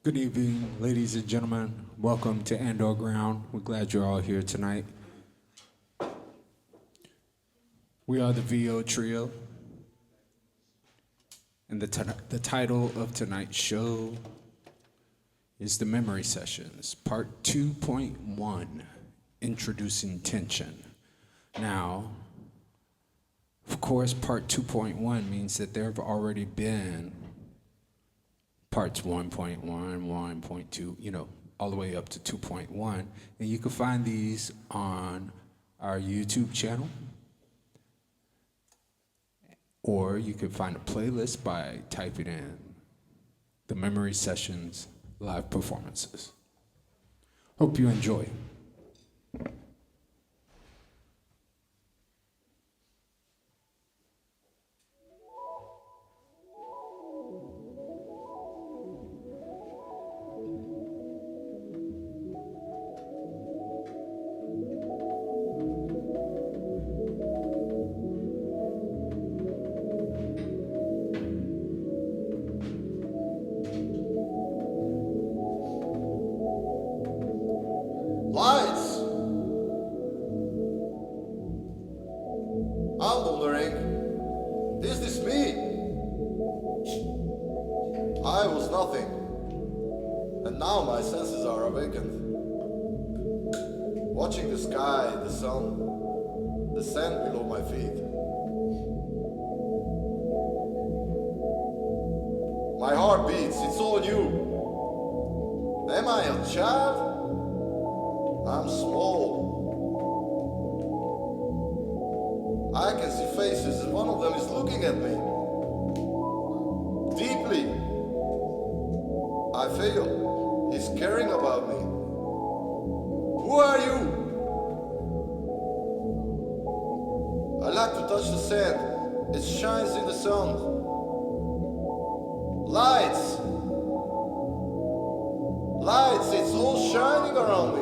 Good evening, ladies and gentlemen. Welcome to AndorGround. We're glad you're all here tonight. We are the ViO Trio, and the title of tonight's show is The Memory Sessions, Part 2.1, Introducing Tension. Now, of course, Part 2.1 means that there have already been parts 1.1, 1.2, all the way up to 2.1. And you can find these on our YouTube channel, or you can find a playlist by typing in the Memory Sessions live performances. Hope you enjoy. Lights! I'm wondering, is this me? I was nothing, and now my senses are awakened. Watching the sky, the sun, the sand below my feet. My heart beats, it's all new. Am I a child? I'm small. I can see faces and one of them is looking at me. Deeply. I feel he's caring about me. Who are you? I like to touch the sand. It shines in the sun. Lights. Lights, it's all shining around me.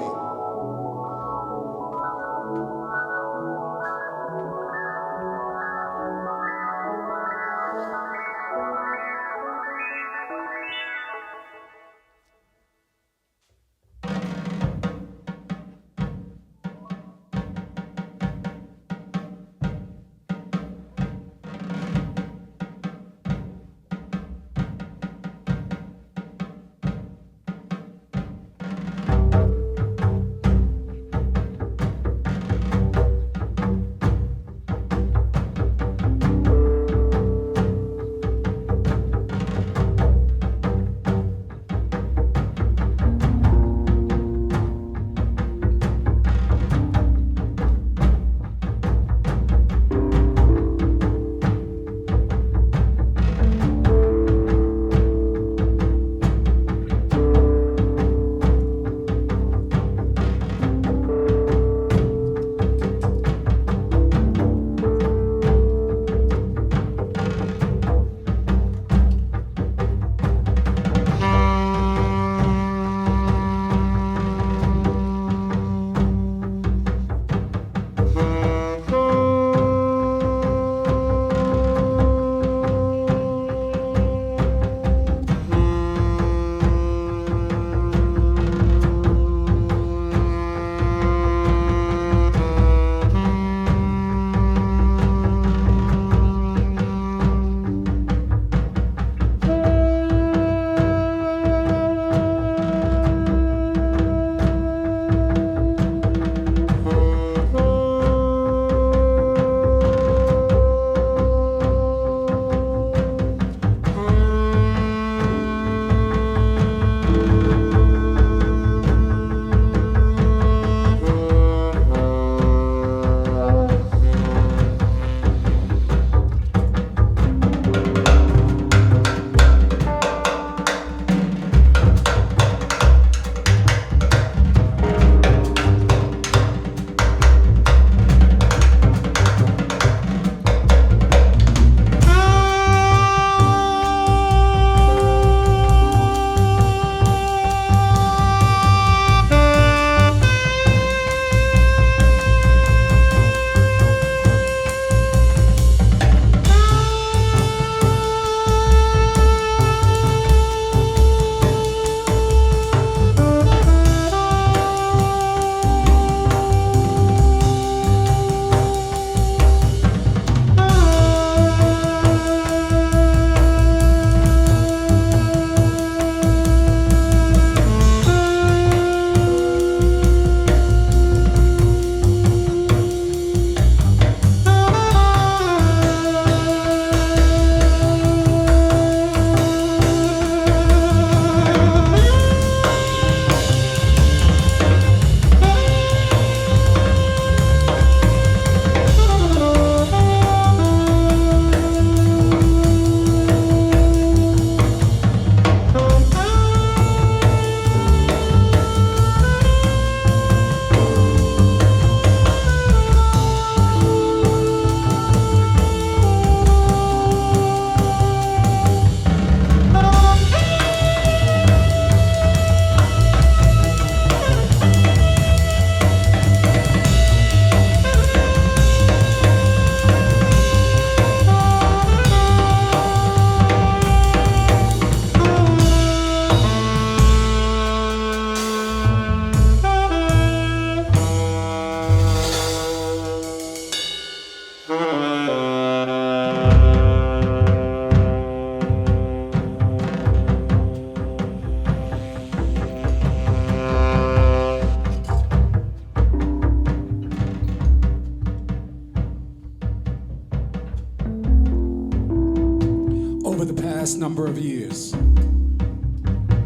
last number of years,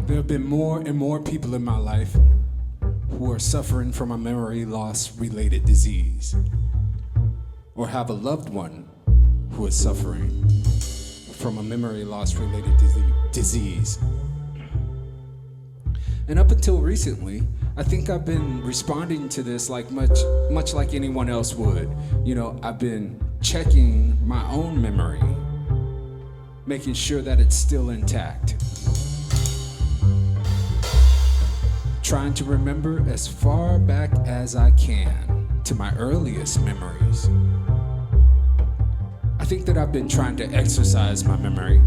there have been more and more people in my life who are suffering from a memory loss related disease, or have a loved one who is suffering from a memory loss related disease. And up until recently, I think I've been responding to this like much like anyone else would. You know, I've been checking my own memory, making sure that it's still intact. Trying to remember as far back as I can to my earliest memories. I think that I've been trying to exercise my memory,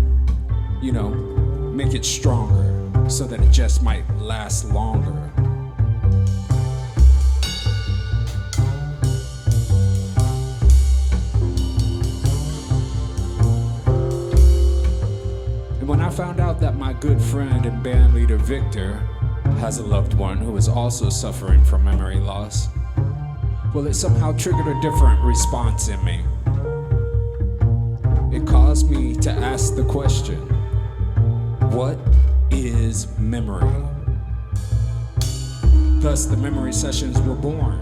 you know, make it stronger so that it just might last longer. And when I found out that my good friend and band leader Viktor has a loved one who is also suffering from memory loss, well, it somehow triggered a different response in me. It caused me to ask the question, what is memory? Thus, the memory sessions were born.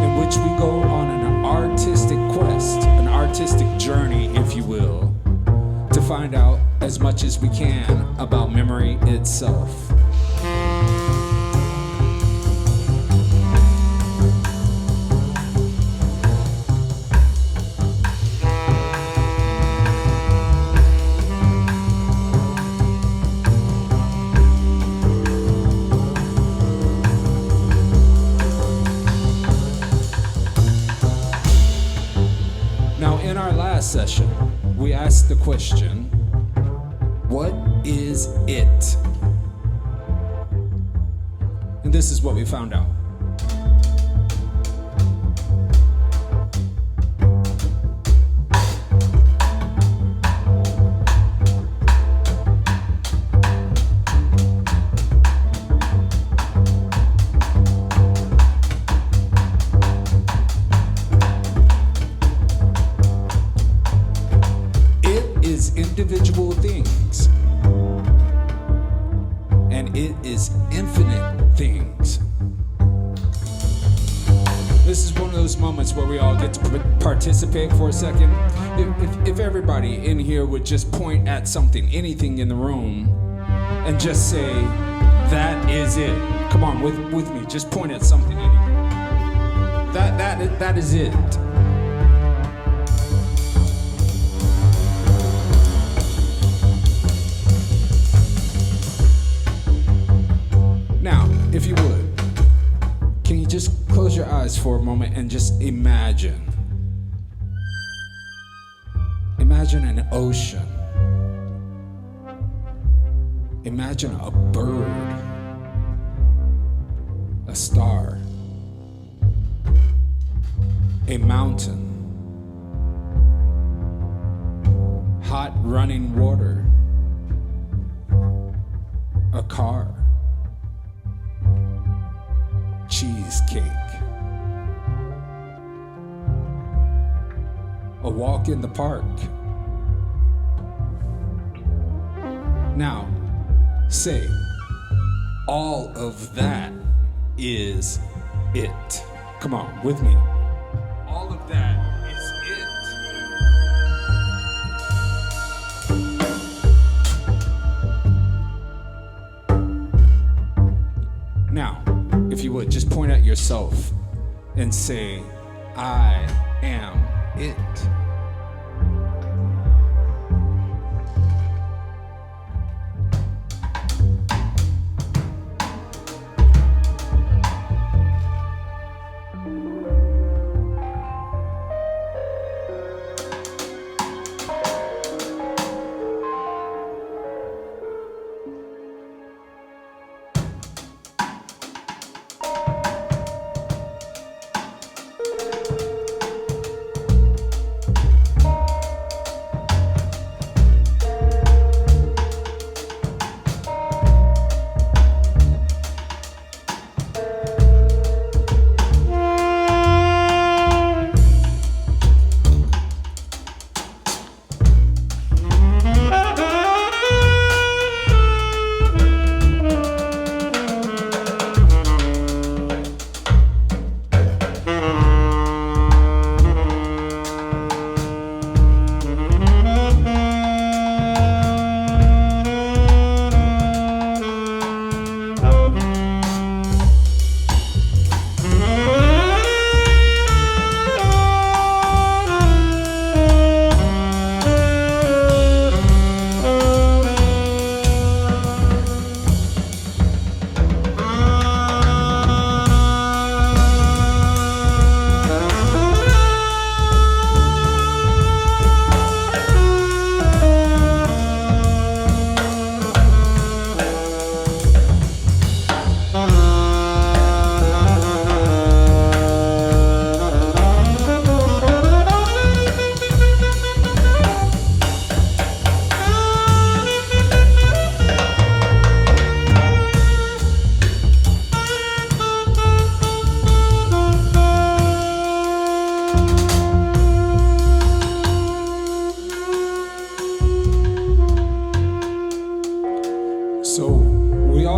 In which we go on an artistic quest, an artistic journey, if you will, to find out as much as we can about memory itself. Session, we asked the question, what is it? And this is what we found out. Individual things, and it is infinite things. This is one of those moments where we all get to participate for a second. If everybody in here would just point at something, anything in the room, and just say, that is it. Come on, with me, just point at something. That is it. If you would, can you just close your eyes for a moment and just imagine? Imagine an ocean. Imagine a bird, a star, a mountain, hot running water, a car, cheesecake, a walk in the park. Now, say, all of that is it. Come on, with me. All of that is it. Now, if you would, just point at yourself and say, I am it.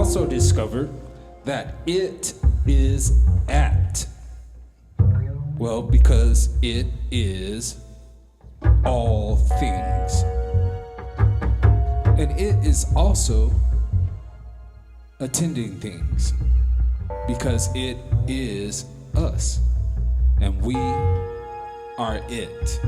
also discovered that it is at. Well, because it is all things. And it is also attending things, because it is us, and we are it.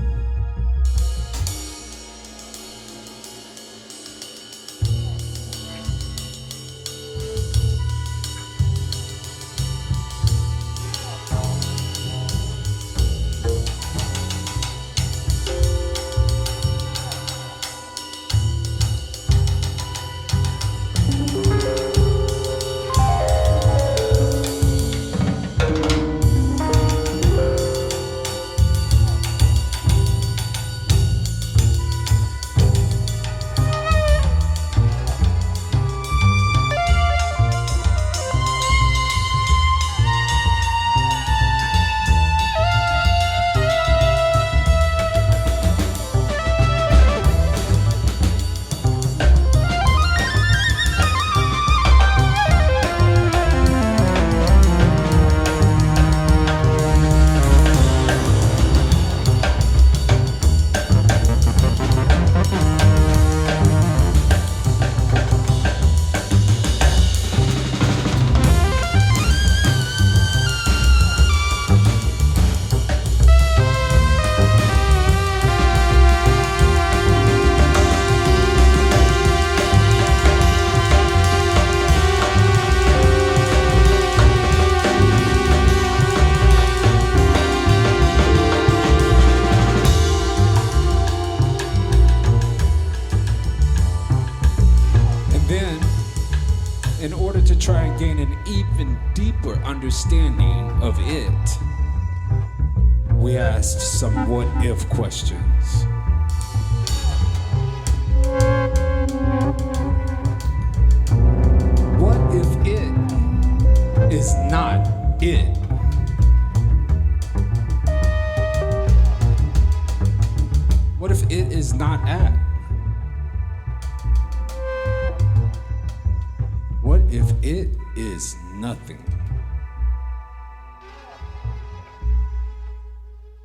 In order to try and gain an even deeper understanding of it, we asked some what-if questions. What if it is not it? What if it is not at? What if it is nothing?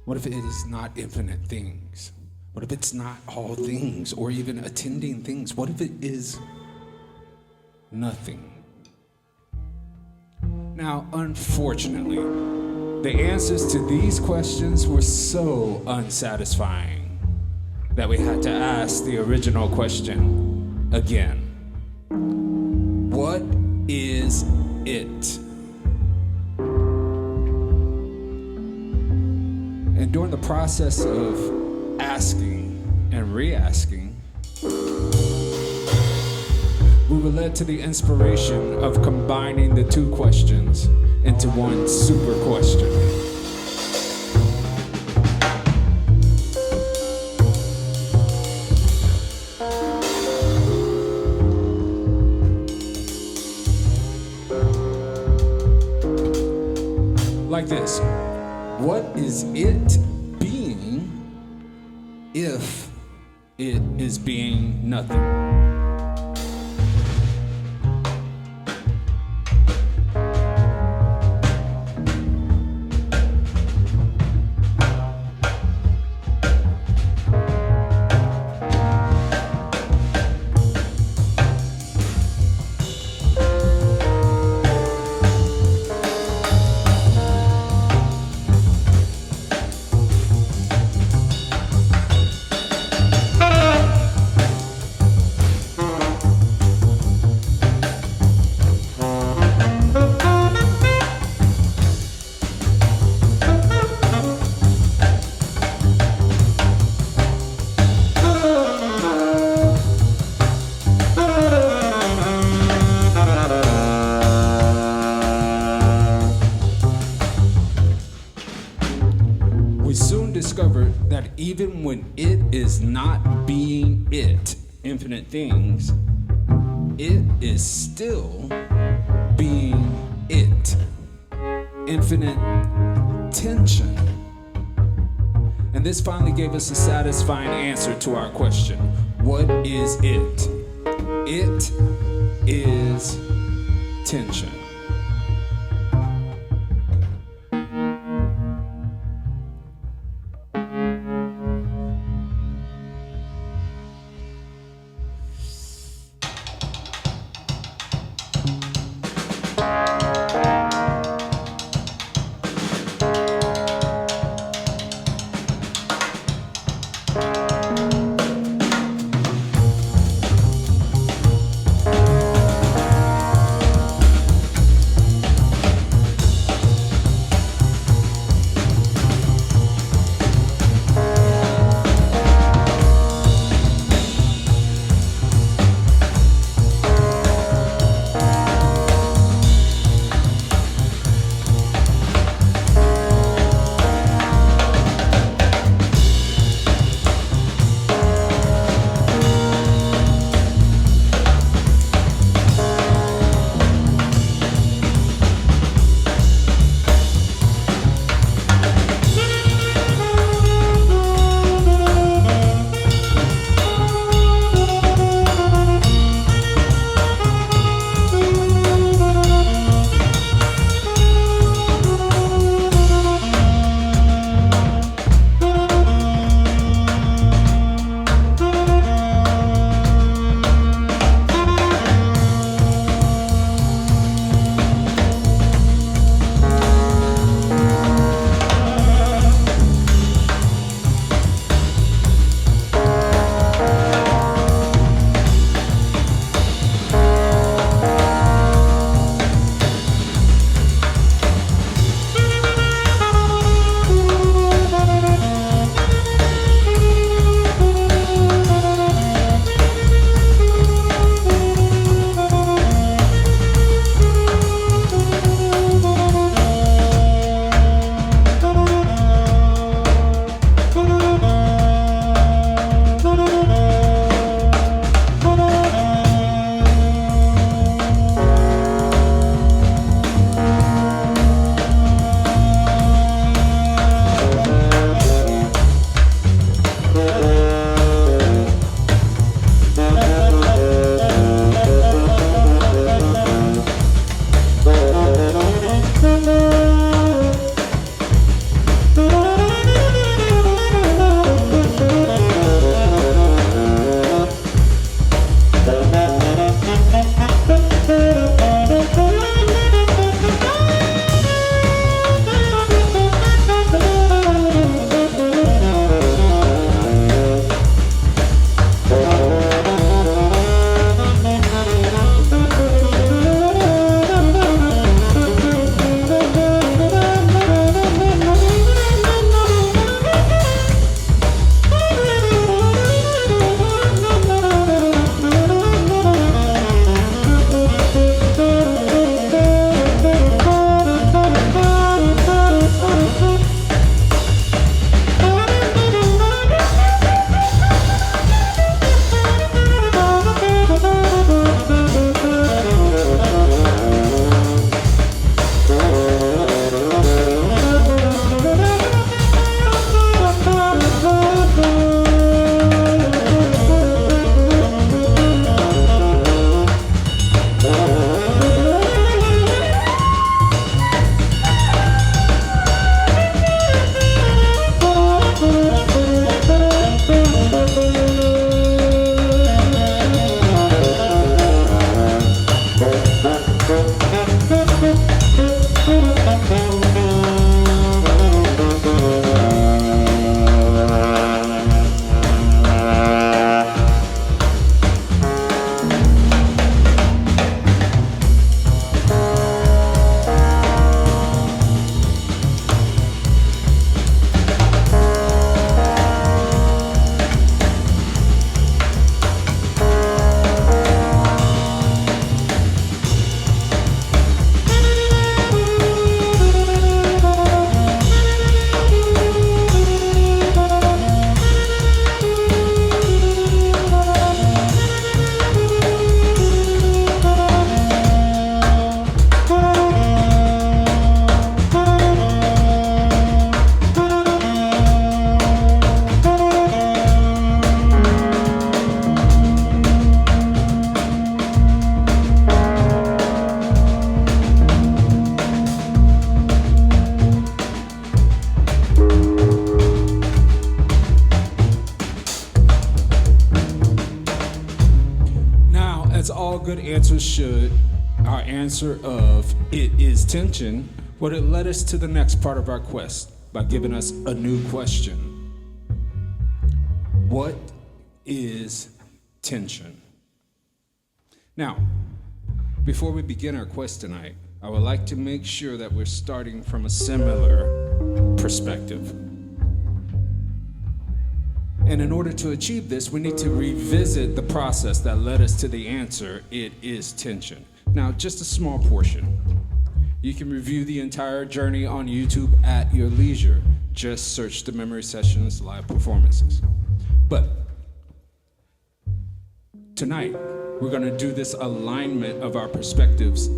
What if it is not infinite things? What if it's not all things or even attending things? What if it is nothing? Now, unfortunately, the answers to these questions were so unsatisfying that we had to ask the original question again. What is it? And during the process of asking and re-asking, we were led to the inspiration of combining the two questions into one super question. Like this: what is it being if it is being nothing? We soon discovered that even when it is not being it, infinite things, it is still being it, infinite tension. And this finally gave us a satisfying answer to our question: what is it? It is tension. as all good answers should, our answer of it is tension would have led us to the next part of our quest by giving us a new question. What is tension? Now, before we begin our quest tonight, I would like to make sure that we're starting from a similar perspective. And in order to achieve this, we need to revisit the process that led us to the answer, it is tension. Now, just a small portion. You can review the entire journey on YouTube at your leisure. Just search the Memory Sessions live performances. But tonight, we're going to do this alignment of our perspectives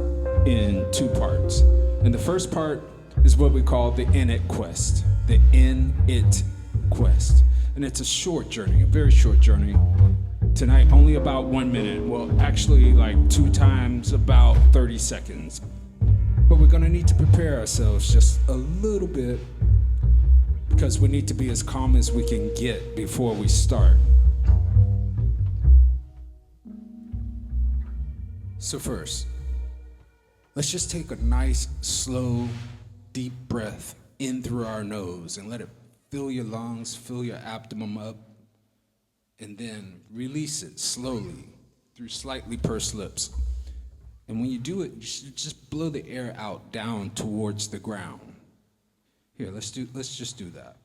in two parts. And the first part is what we call the in it quest. The in it quest. And it's a short journey, a very short journey. Tonight, only about 1 minute. Well, actually, like 2 times about 30 seconds. But we're going to need to prepare ourselves just a little bit because we need to be as calm as we can get before we start. So first, let's just take a nice, slow, deep breath in through our nose and let it fill your lungs, fill your abdomen up, and then release it slowly through slightly pursed lips. And when you do it, you should just blow the air out down towards the ground. Here, let's just do that.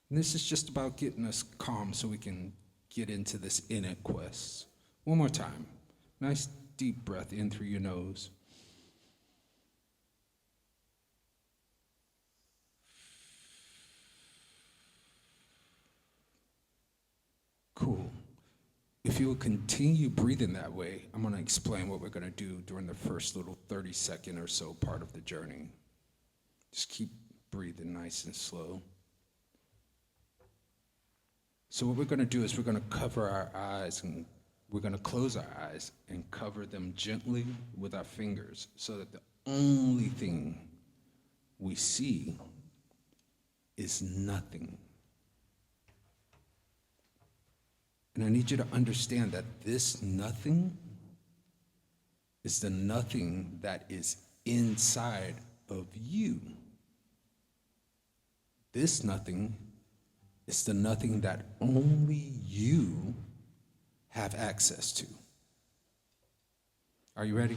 And this is just about getting us calm so we can get into this inner quest. One more time. Nice deep breath in through your nose. Cool. If you will continue breathing that way, I'm going to explain what we're going to do during the first little 30-second or so part of the journey. Just keep breathing nice and slow. So what we're going to do is we're going to cover our eyes and we're going to close our eyes and cover them gently with our fingers so that the only thing we see is nothing. And I need you to understand that this nothing is the nothing that is inside of you. This nothing is the nothing that only you have access to. Are you ready?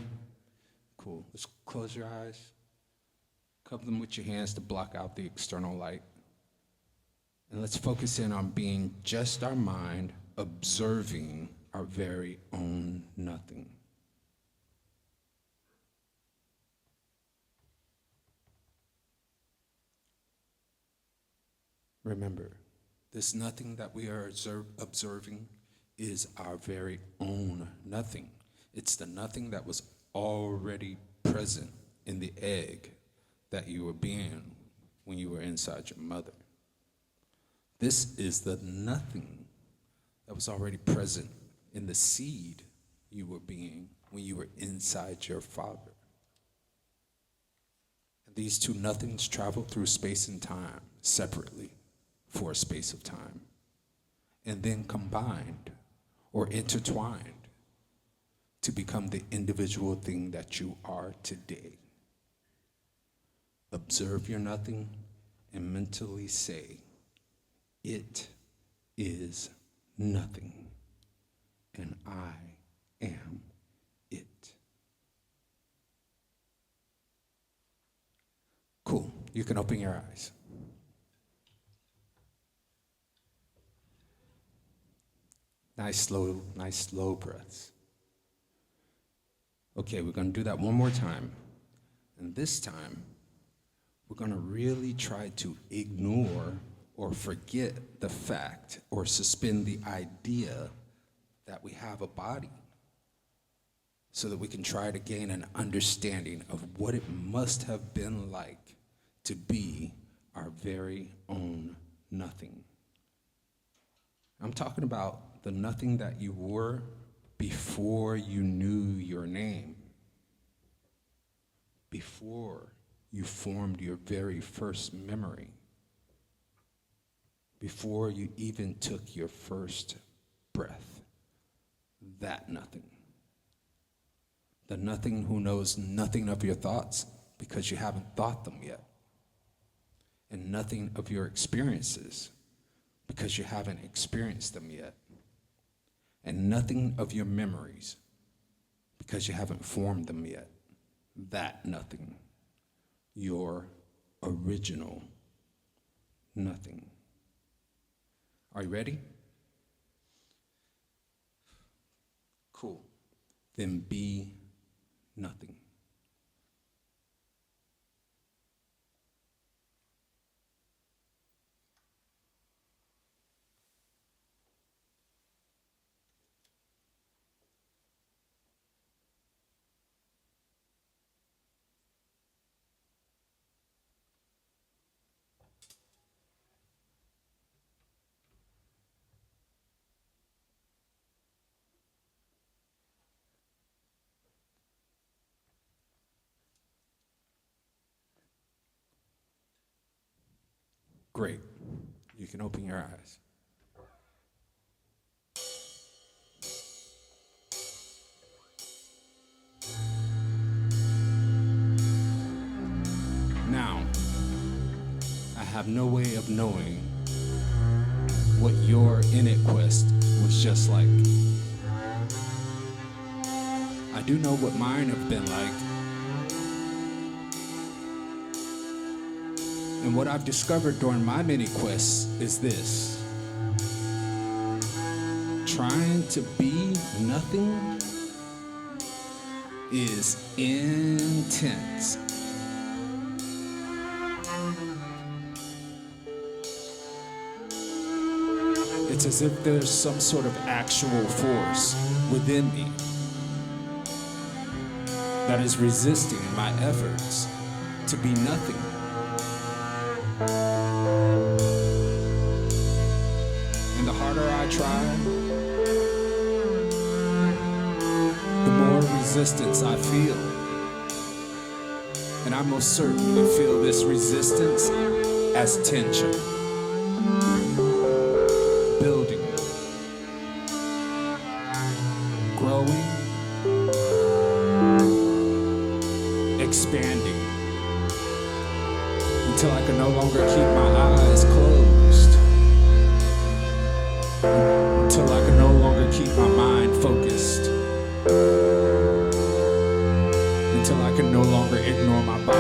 Cool. Let's close your eyes. Cover them with your hands to block out the external light. And let's focus in on being just our mind, observing our very own nothing. Remember, this nothing that we are observing is our very own nothing. It's the nothing that was already present in the egg that you were being when you were inside your mother. This is the nothing that was already present in the seed you were being when you were inside your father. And these two nothings travel through space and time separately for a space of time, and then combined or intertwined to become the individual thing that you are today. Observe your nothing and mentally say, it is nothing, and I am it. Cool, you can open your eyes. Nice slow breaths. Okay, we're going to do that one more time. And this time, we're going to really try to ignore or forget the fact or suspend the idea that we have a body so that we can try to gain an understanding of what it must have been like to be our very own nothing. I'm talking about the nothing that you were before you knew your name. before you formed your very first memory, before you even took your first breath. That nothing. The nothing who knows nothing of your thoughts because you haven't thought them yet. And nothing of your experiences because you haven't experienced them yet. And nothing of your memories because you haven't formed them yet. That nothing. Your original nothing. Are you ready? Cool. Then be nothing. Great. You can open your eyes. Now, I have no way of knowing what your in it quest was just like. I do know what mine have been like. And what I've discovered during my many quests is this. Trying to be nothing is intense. It's as if there's some sort of actual force within me that is resisting my efforts to be nothing. And the harder I try, the more resistance I feel. And I most certainly feel this resistance as tension. Building, growing, expanding, until I can no longer keep my eyes closed, until I can no longer keep my mind focused, until I can no longer ignore my body.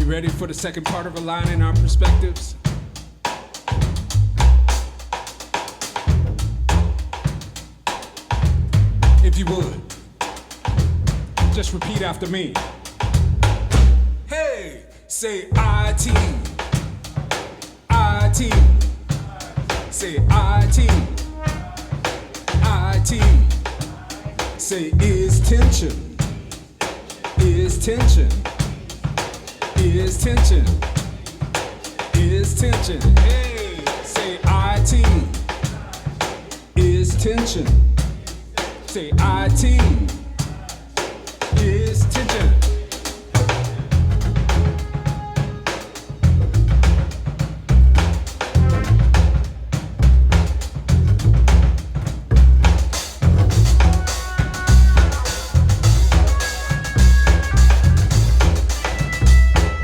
ready for the second part of aligning our perspectives? If you would, just repeat after me. Hey, say IT, IT, say IT, IT, say is tension, is tension, is tension, is tension. Hey, say IT, is tension. Say IT is tension.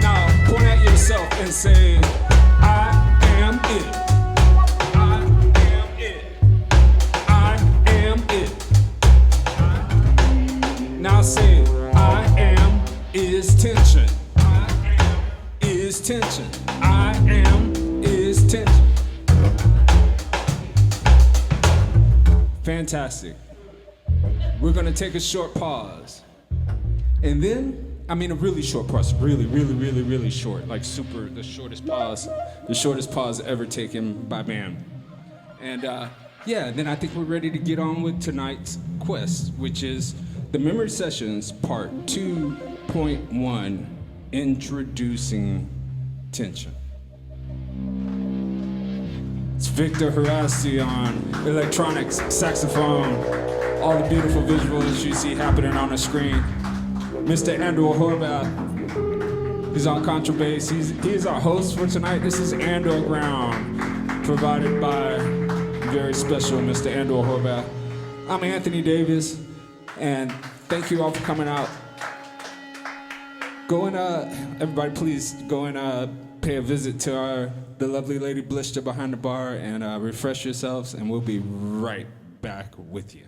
Now point at yourself and say, I am it. I am it. I am it. Now say, I am is tension. I am is tension. I am is tension. Fantastic. We're gonna take a short pause. And then, I mean a really short pause, really short, like super, the shortest pause ever taken by band. And yeah, then I think we're ready to get on with tonight's quest, which is the Memory Sessions Part 2.1, Introducing Tension. It's Viktor Haraszti on electronics, saxophone, all the beautiful visuals you see happening on the screen. Mr. Andor Horvath, he's on contrabass. He's our host for tonight. This is AndorGround, provided by very special Mr. Andor Horvath. I'm Anthony Davis, and thank you all for coming out. Go and, everybody please go and pay a visit to the lovely lady Blister behind the bar and refresh yourselves, and we'll be right back with you.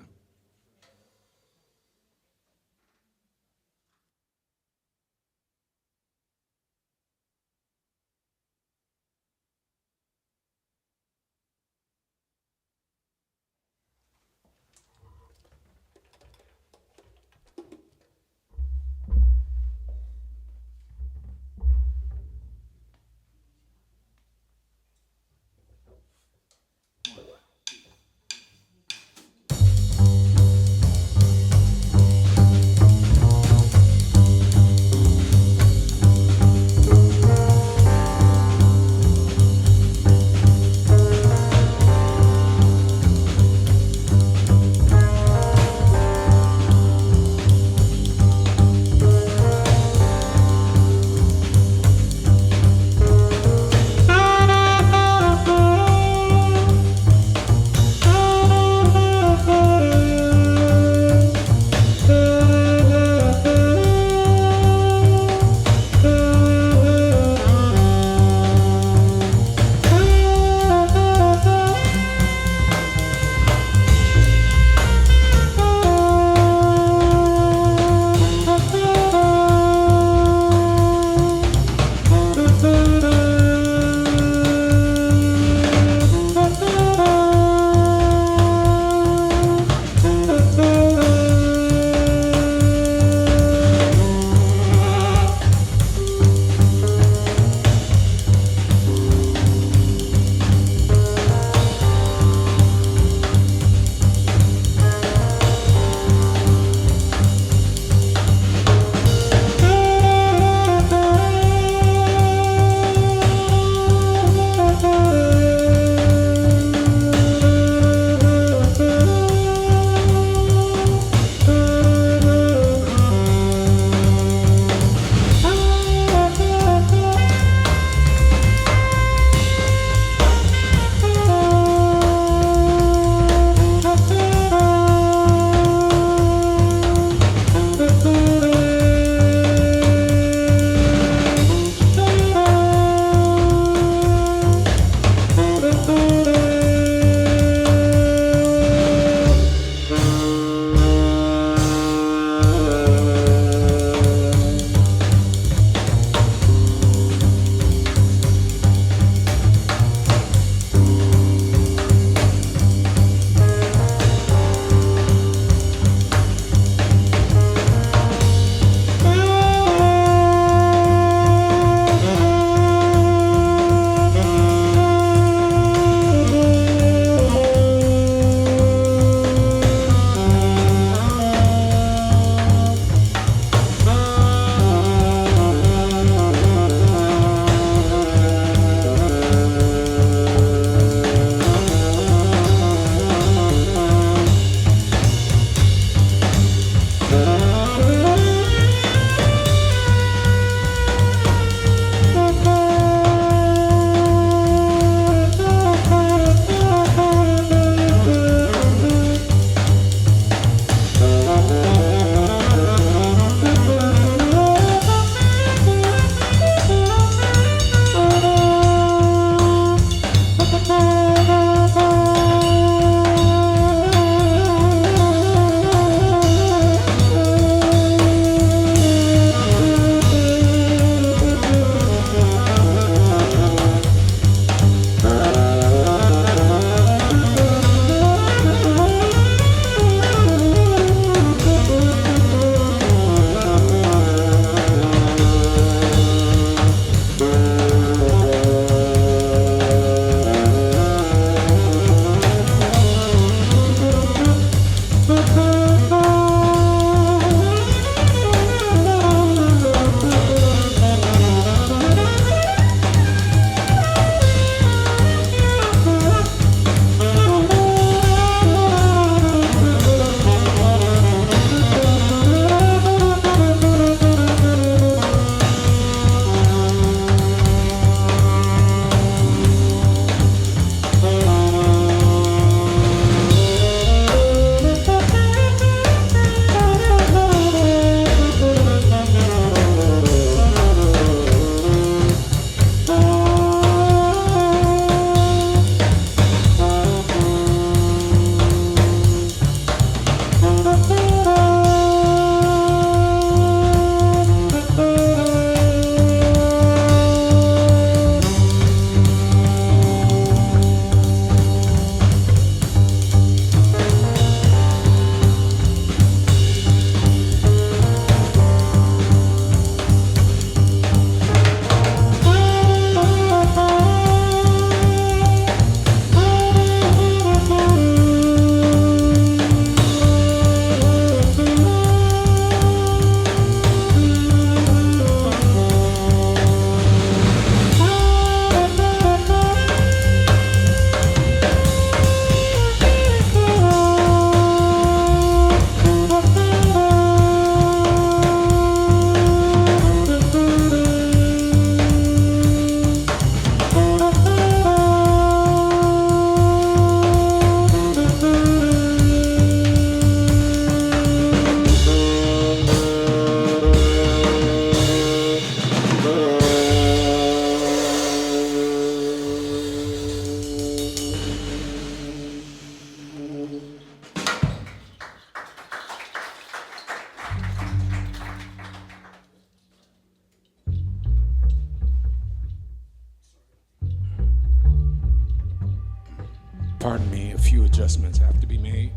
Pardon me, a few adjustments have to be made.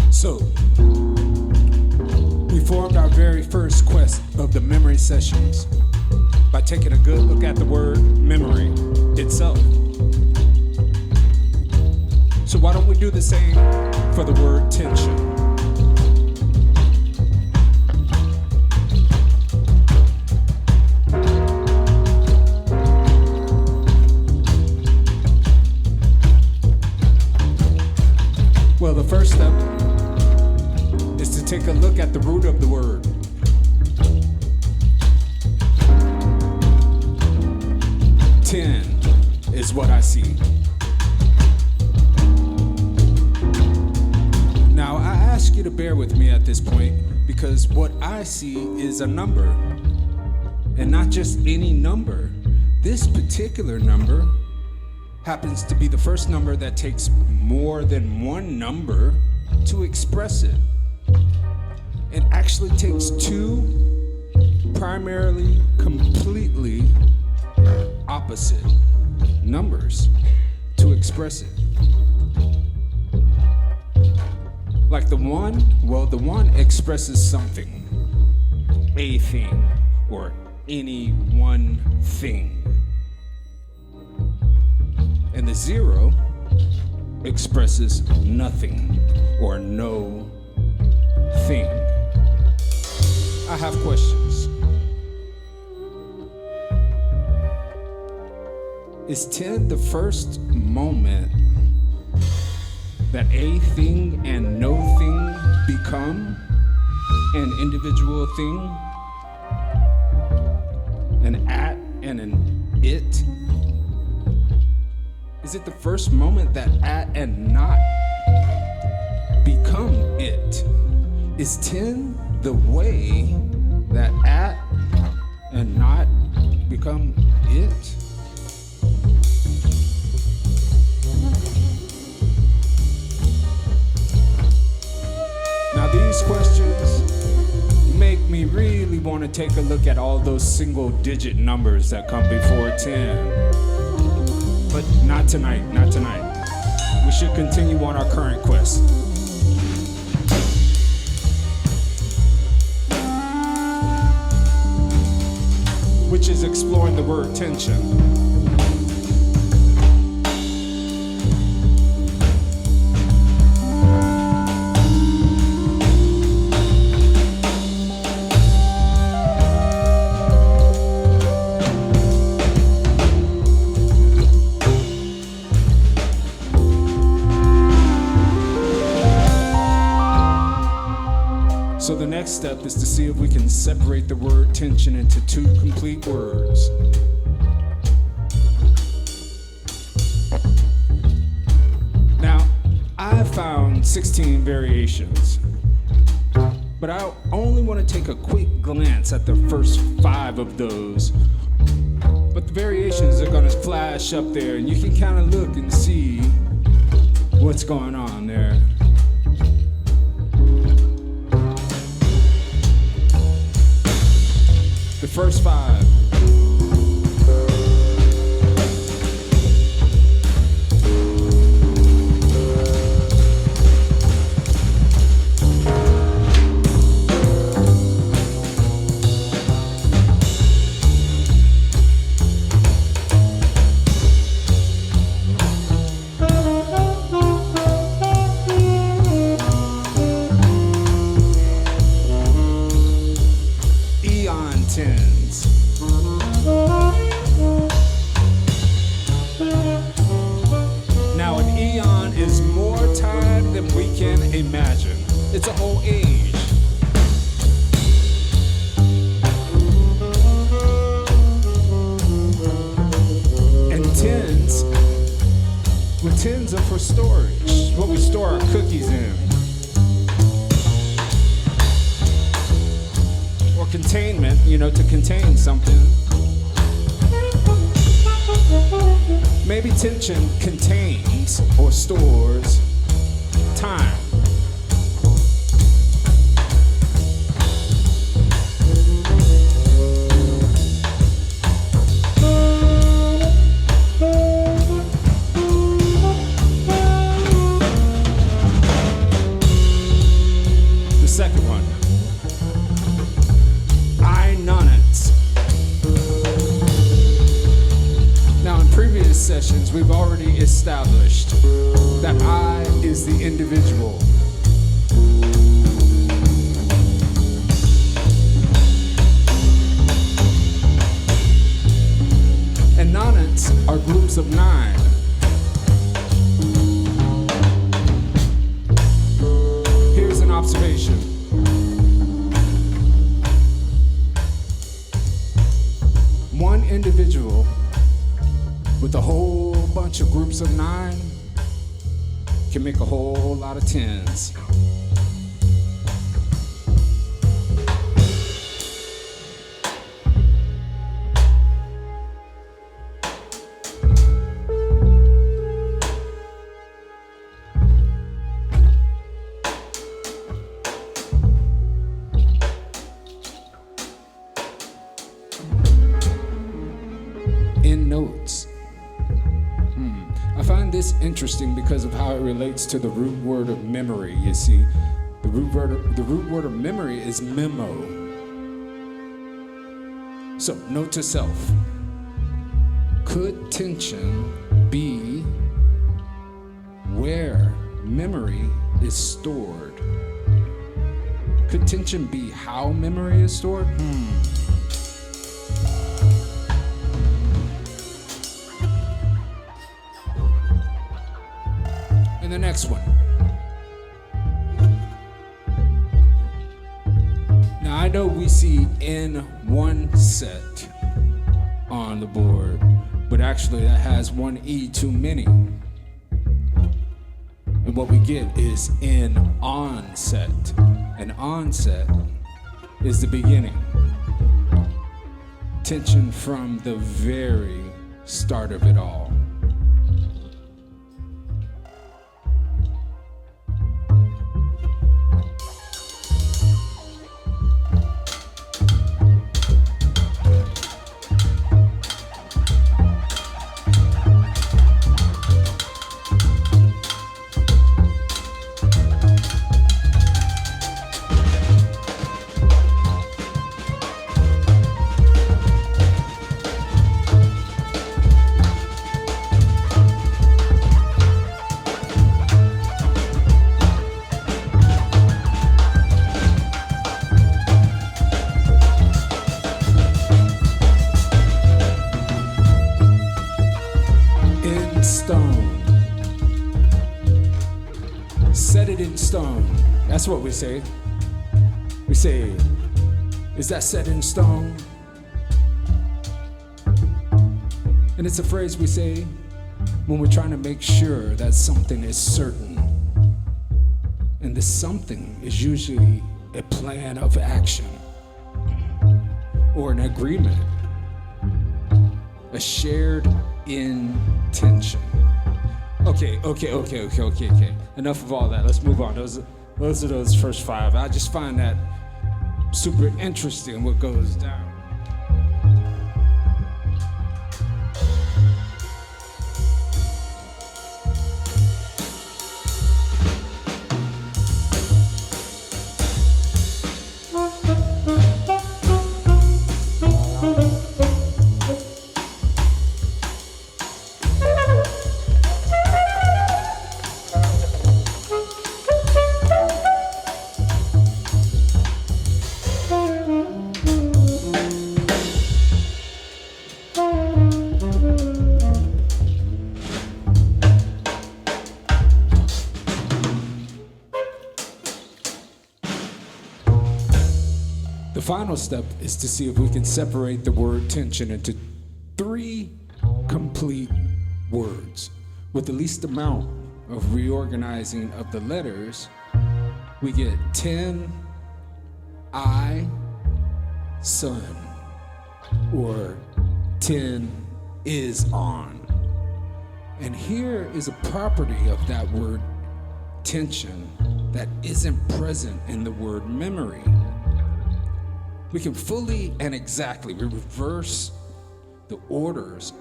So, we formed our very first quest of the memory sessions by taking a good look at the word memory itself. So why don't we do the same for the word tension? Well, the first step is to take a look at the root of the word. Ten is what I see. Now, I ask you to bear with me at this point because what I see is a number. And not just any number. This particular number happens to be the first number that takes more than one number to express it. It actually takes two primarily, completely opposite numbers to express it. Like the one, well, the one expresses something, a thing, or any one thing. And the zero expresses nothing or no thing. I have questions. Is 10 the first moment that a thing and no thing become an individual thing? An at and an it? Is it the first moment that at and not become it? Is 10 the way that at and not become it? Now these questions make me really want to take a look at all those single digit numbers that come before 10. But not tonight, not tonight. We should continue on our current quest. Which is exploring the word tension. So the next step is to see if we can separate the word tension into two complete words. Now, I found 16 variations, but I only want to take a quick glance at the first 5 of those. But the variations are gonna flash up there and you can kind of look and see what's going on there. The first 5. Eon tens. tins are for storage, what we store our cookies in. Or containment, to contain something. Maybe tension contains or stores time. The second one. Now, in previous sessions, we've already established that I is the individual. And nonants are groups of 9. Here's an observation. One individual with a whole bunch of groups of 9 can make a whole lot of 10s. In notes. I find this interesting because of how it relates to the root word of memory. You see, the root word of memory is memo. So, note to self. Could tension be where memory is stored? Could tension be how memory is stored? And the next one. Now I know we see N1 set on the board, but actually that has one E too many. And what we get is N onset. An onset is the beginning. Tension from the very start of it all. Set it in stone. That's what we say. We say, is that set in stone? And it's a phrase we say when we're trying to make sure that something is certain. And the something is usually a plan of action or an agreement, a shared intention. Okay. Enough of all that. Let's move on. Those are those first 5. I just find that super interesting what goes down. The final step is to see if we can separate the word tension into 3 complete words. With the least amount of reorganizing of the letters, we get 10 I sun, or 10 is on. And here is a property of that word tension that isn't present in the word memory. We can fully and exactly reverse the orders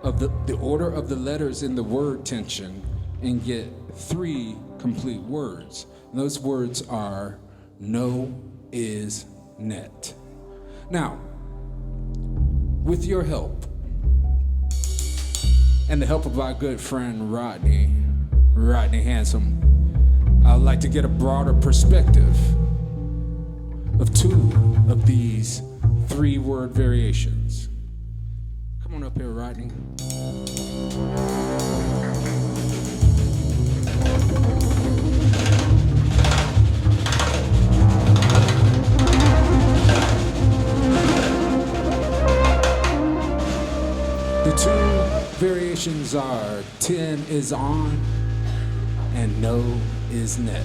of the order of the letters in the word tension and get 3 complete words. And those words are no, is, net. Now, with your help and the help of our good friend Rodney Handsome, I'd like to get a broader perspective of 2 of these 3-word variations. Come on up here, Rodney. The 2 variations are 10 is on and no is net.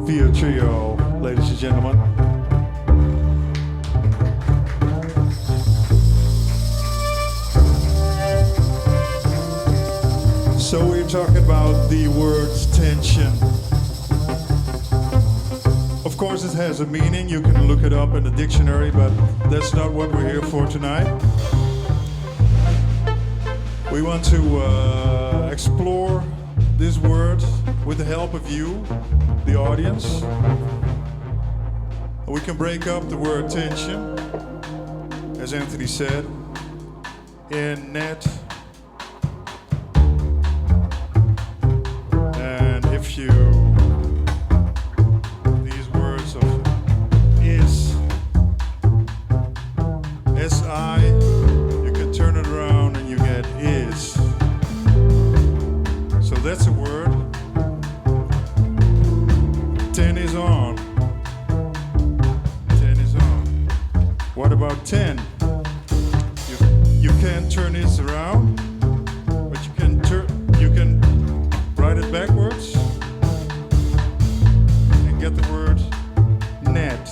ViO Trio, ladies and gentlemen. So we're talking about the word tension. Of course it has a meaning, you can look it up in the dictionary, but that's not what we're here for tonight. We want to explore this word with the help of you, the audience. We can break up the word tension, as Anthony said, in net. And if you, these words of is, S-I, you can turn it around and you get is. So that's a word. 10 is on. 10 is on. What about 10? You can't turn this around, but you can write it backwards and get the word net.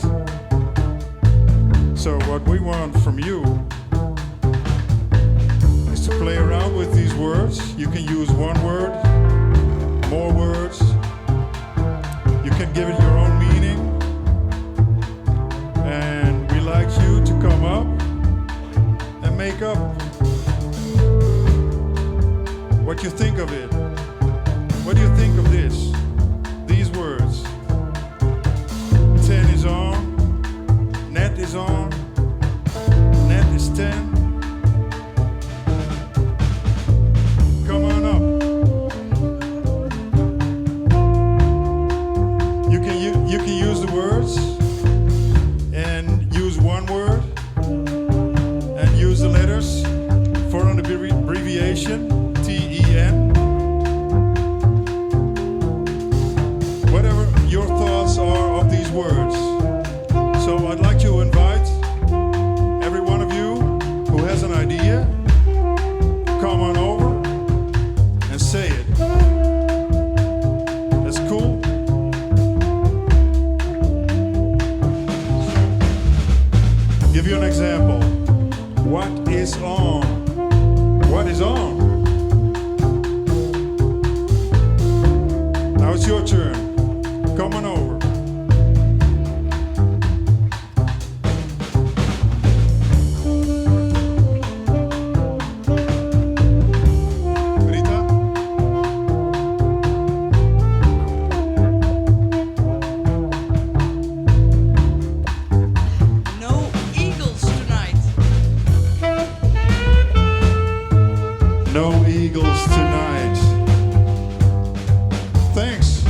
So what we want from you is to play around with these words. You can use one word, more words. You can give it your own meaning. And we like you to come up and make up what you think of it. What do you think of this? These words. 10 is on, net is on, net is 10. Come on up. You can use the words and use one word and use the letters for an abbreviation, TEN. Whatever your thoughts are of these words. So I'd like to invite every one of you who has an idea, come on over and say it. That's cool. Give you an example. What is on? What is on? Now it's your turn. Come on over. Rita? No eagles tonight. No eagles tonight. Thanks.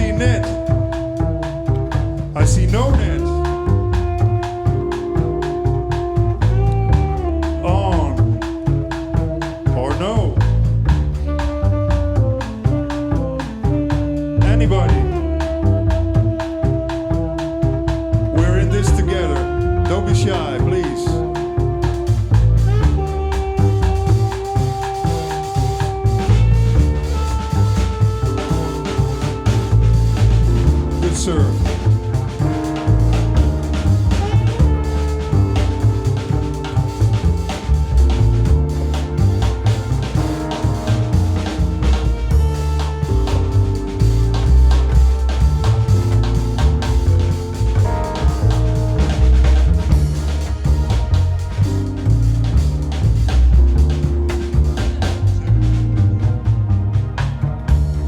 see net. I see no net. On or no. Anybody? We're in this together. Don't be shy, please. Good serve.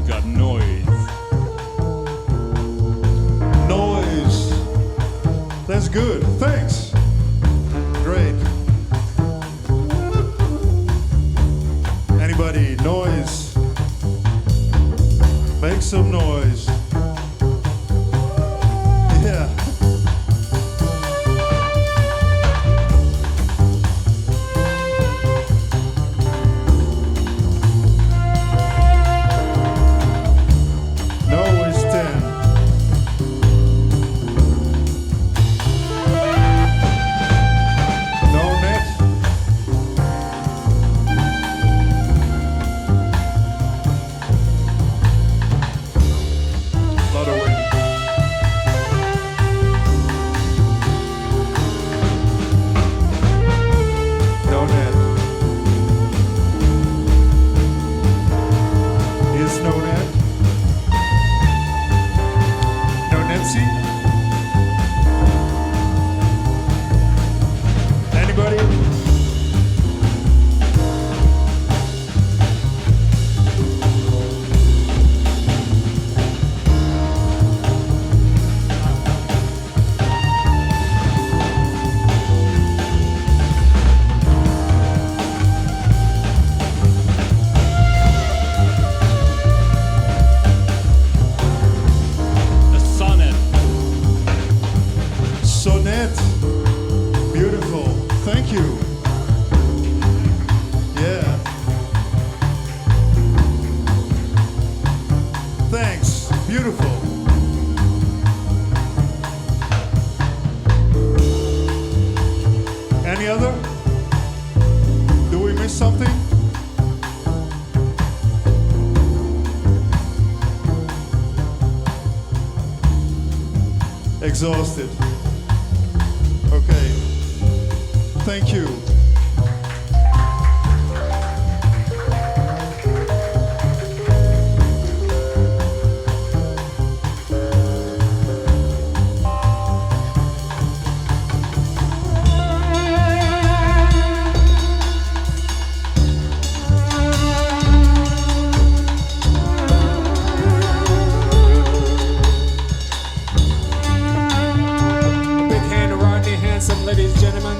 Got noise. Noise. That's good. Thanks. Great. Anybody? Noise. Make some noise. Yeah. No is 10. No net. Lot of wind. No net. Is no net. No Nancy? Anybody? A sonnet. Sonnet. Beautiful. Thank you. Yeah. Thanks. Beautiful. Any other? Do we miss something? Exhausted. Okay. Thank you. Big hand around your handsome ladies and gentlemen.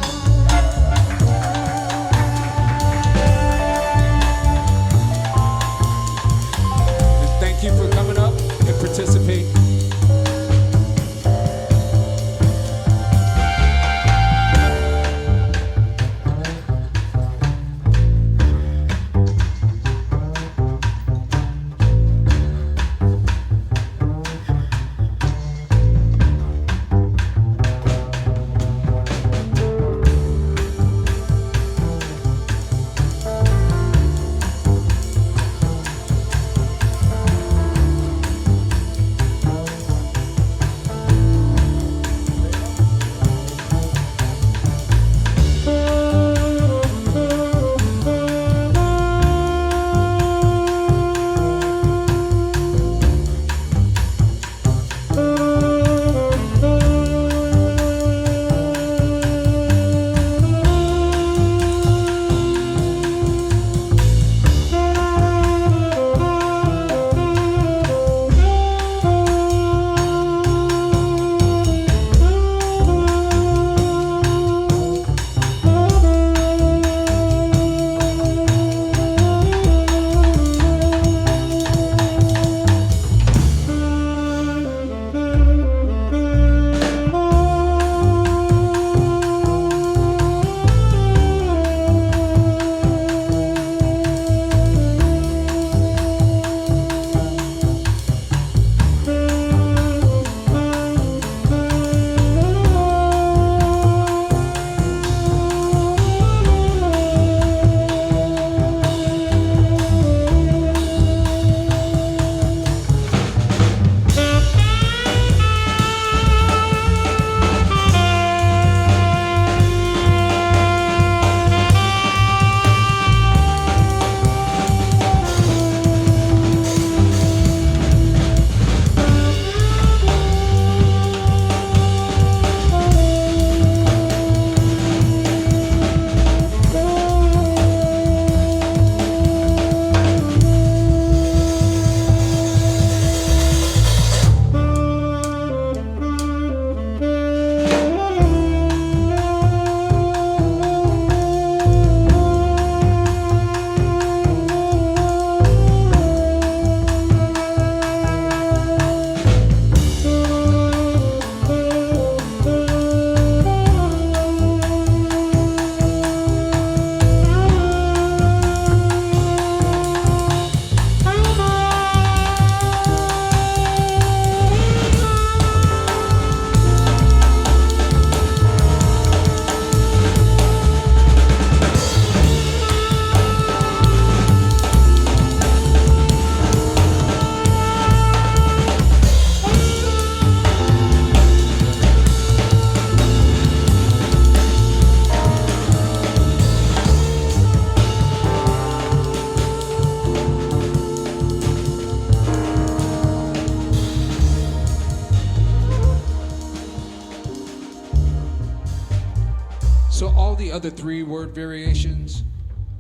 So all the other 3-word variations,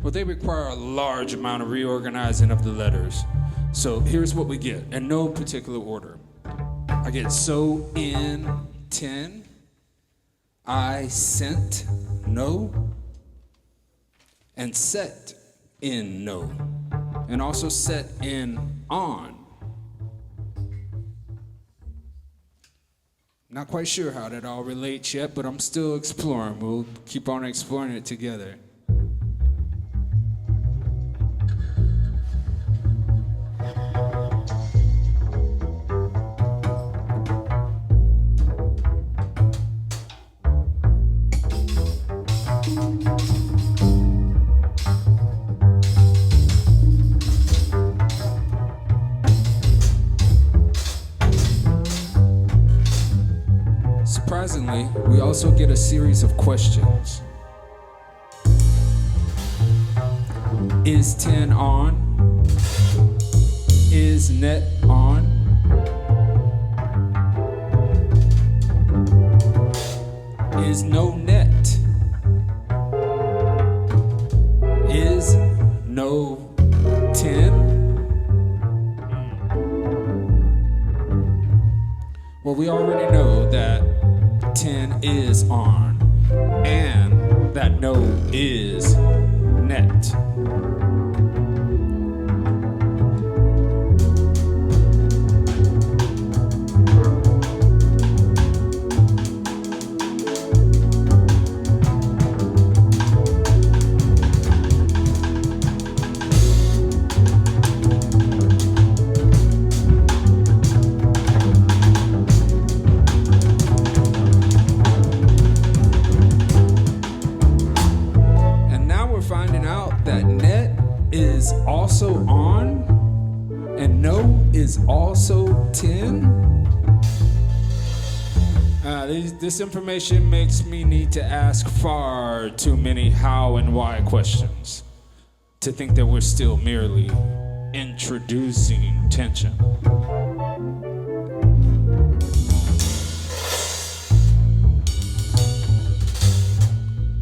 well, they require a large amount of reorganizing of the letters. So here's what we get, in no particular order. I get so in 10, I sent no, and set in no, and also set in on. Not quite sure how that all relates yet, but I'm still exploring. We'll keep on exploring it together. Surprisingly, we also get a series of questions. Is 10 on? Is net on? Is no net? Is no 10? Well, we already know that 10 is on, and that no is net. Also on, and no is also 10. This information makes me need to ask far too many how and why questions to think that we're still merely introducing tension.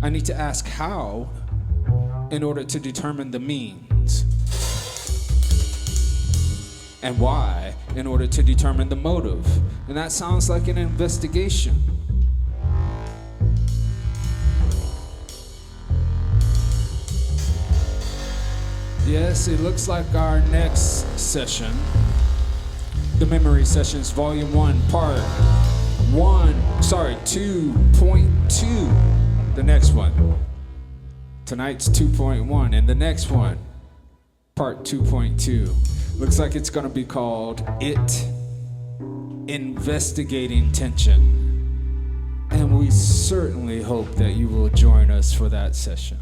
I need to ask how in order to determine the means, and why in order to determine the motive. And that sounds like an investigation. Yes, it looks like our next session, the Memory Sessions Volume 1, Part 2.2, the next one. Tonight's 2.1, and the next one, Part 2.2. Looks like it's gonna be called It Investigating Tension. And we certainly hope that you will join us for that session.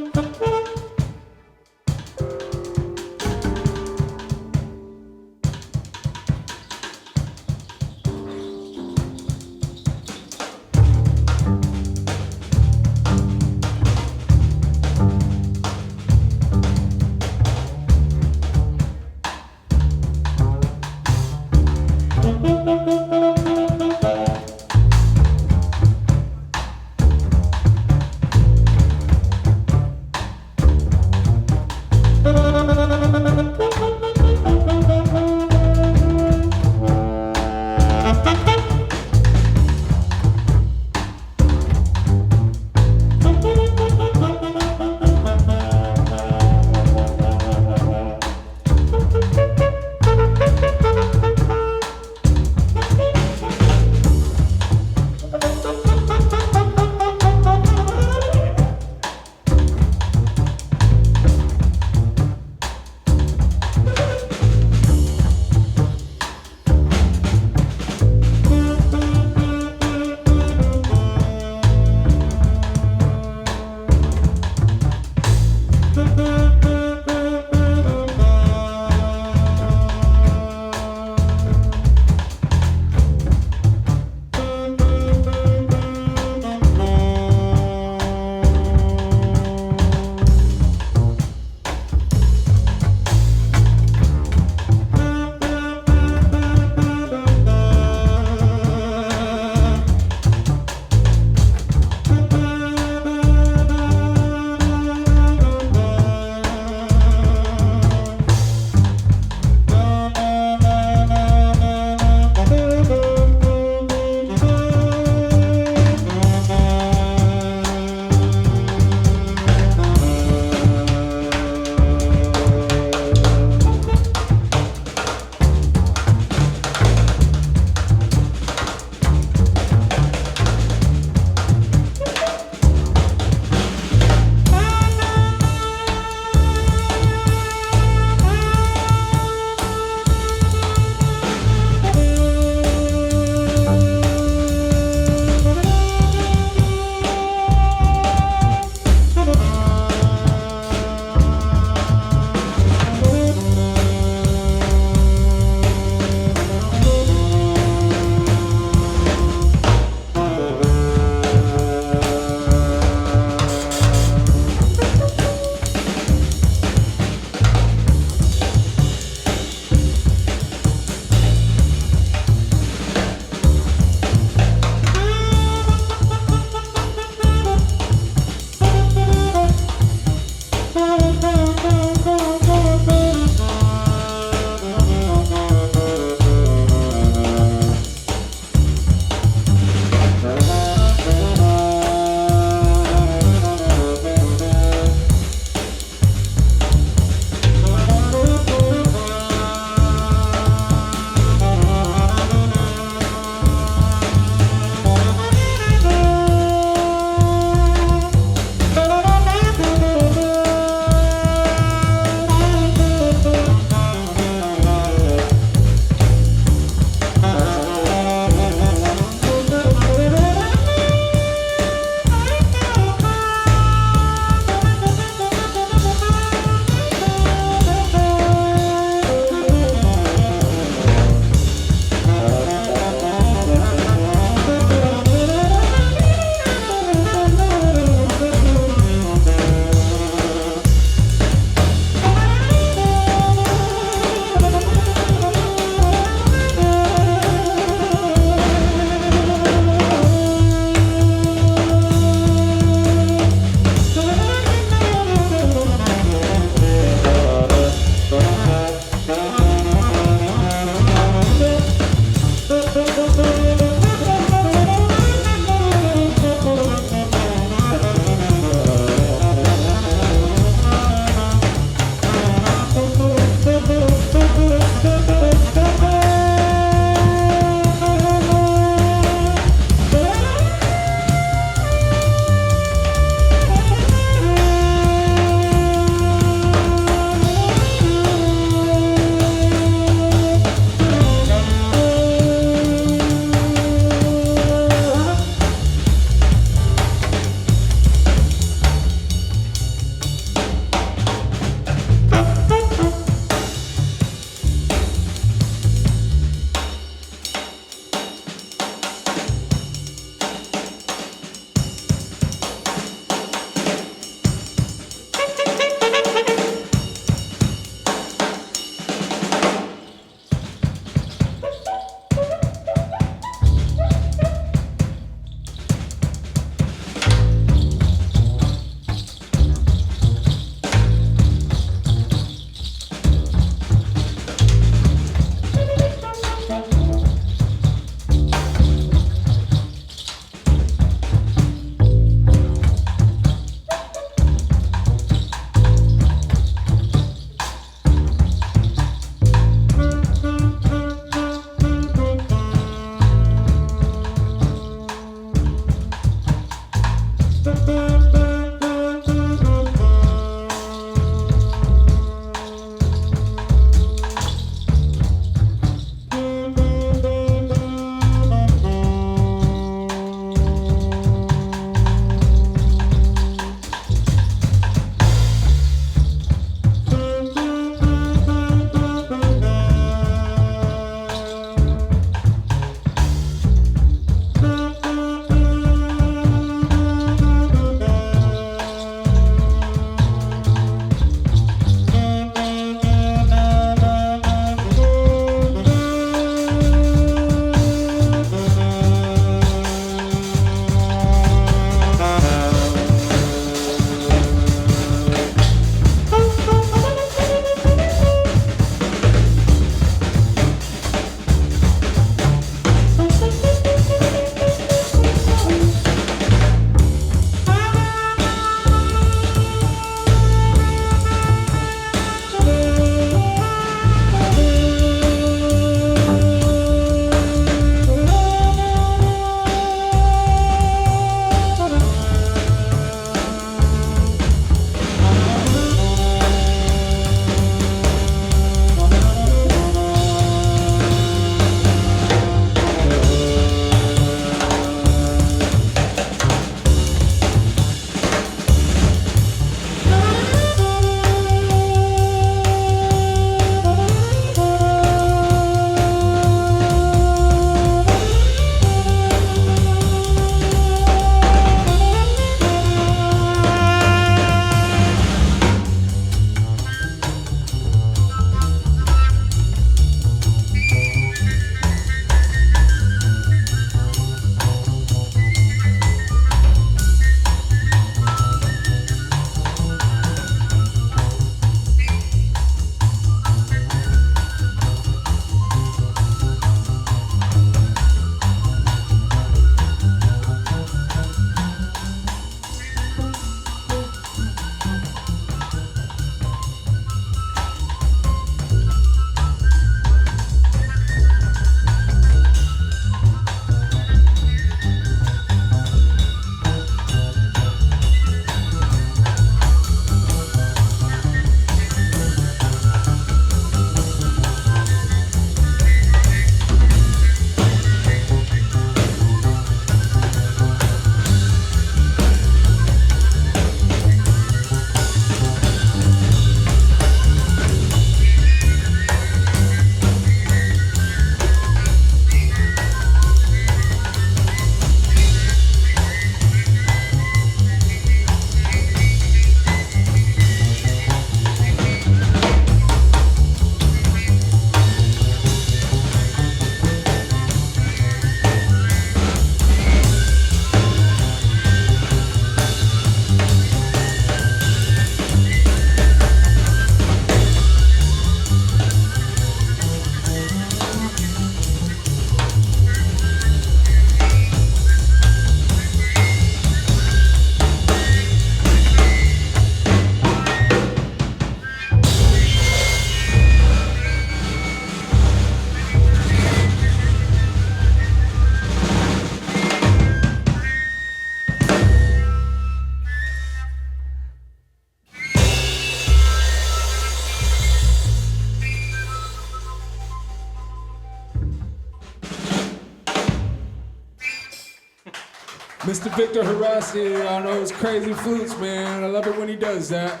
Mr. Viktor Haraszti on those crazy flutes, man. I love it when he does that.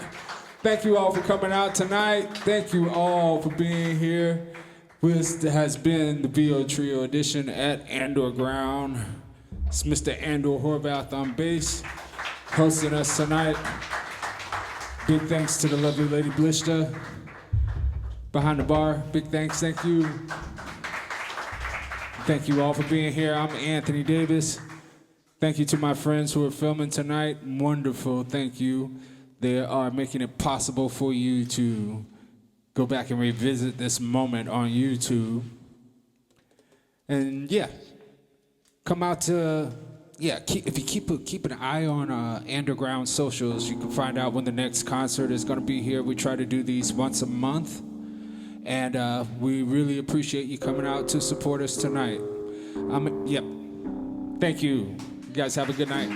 Thank you all for coming out tonight. Thank you all for being here. This has been the ViO Trio Edition at AndorGround. It's Mr. Andor Horvath on bass, hosting us tonight. Big thanks to the lovely Lady Blishta behind the bar. Big thanks, thank you. Thank you all for being here. I'm Anthony Davis. Thank you to my friends who are filming tonight. Wonderful, thank you. They are making it possible for you to go back and revisit this moment on YouTube. And yeah, come out to, if you keep an eye on AndorGround socials, you can find out when the next concert is gonna be here. We try to do these once a month. And we really appreciate you coming out to support us tonight. Thank you. You guys have a good night.